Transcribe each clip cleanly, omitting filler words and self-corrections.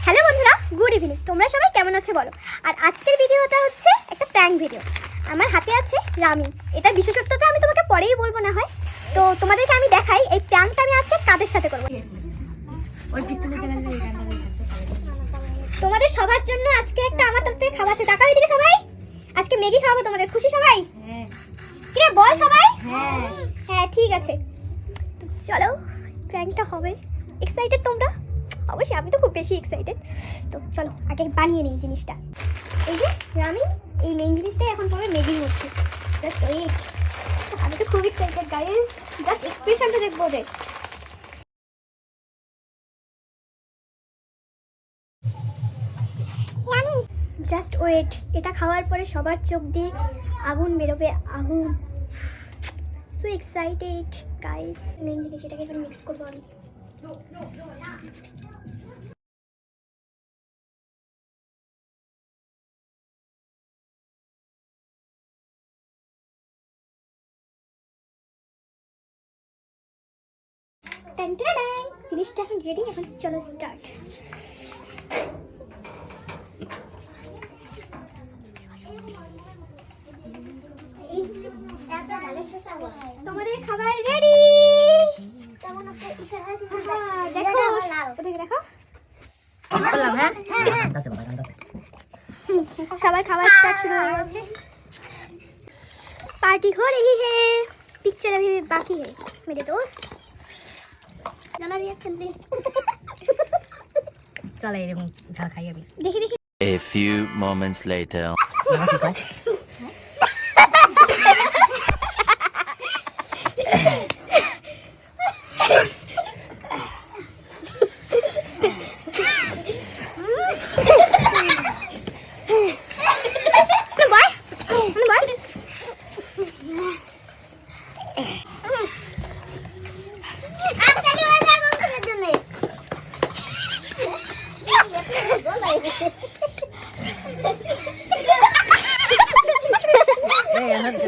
Hello বন্ধুরা, good evening. তোমরা সবাই কেমন আছো বলো। আর আজকের ভিডিওটা হচ্ছে একটা প্র্যাঙ্ক ভিডিও। আমার হাতে আছে রামি। এটা বিশেষত্বটা আমি তোমাকে পরেই বলবো না হয়। তো তোমাদেরকে আমি দেখাই এই প্র্যাঙ্কটা আমি আজকে কাদের সাথে করবো। তোমাদের সবার জন্য আজকে একটা আমার তরফ থেকে খাবার আছে। তাকাও এদিকে সবাই। আজকে ম্যাগি খাওয়াবো তোমাদের। খুশি সবাই? কিরে বল সবাই? হ্যাঁ ঠিক আছে, চলো প্র্যাঙ্কটা হবে। এক্সাইটেড তোমরা? অবশ্যই, আমি তো খুব বেশি এক্সাইটেড। তো চলো আগে বানিয়ে নিই জিনিসটা। এই যে রামি, এই মেইন জিনিসটাই এখন পড়বে ম্যাগির মধ্যে। জাস্ট ওয়েট, আমি তো খুব এক্সাইটেড গাইস। জাস্ট এক্সপ্রেশনটা দেখবো ওদের। জাস্ট ওয়েট, এটা খাওয়ার পরে সবার চোখ দিয়ে আগুন বেরোবে, আগুন। So excited guys. মেইন জিনিস এটাকে এখন মিক্স করবো আমি। জিনিসটা এখন রেডি, এখন চলো স্টার্ট। তোমাদের খাবার রেডি। দেখো দেখো, সবার খাবার স্টার্ট শুরু হয়ে গেছে। पार्टी हो रही है, पिक्चर अभी बाकी है मेरे दोस्त। गाना रिएक्शन प्लीज। चल एरকম ঝাল খাই আমি। দেখি দেখি। A few moments later.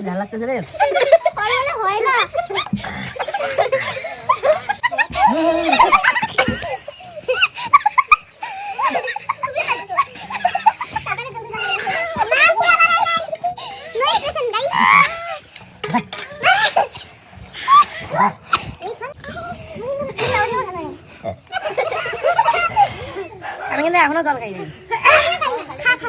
ঝাল লাগতেছে রে। হয় না। আমি কিন্তু এখনো জল খাই নাই। খা খা।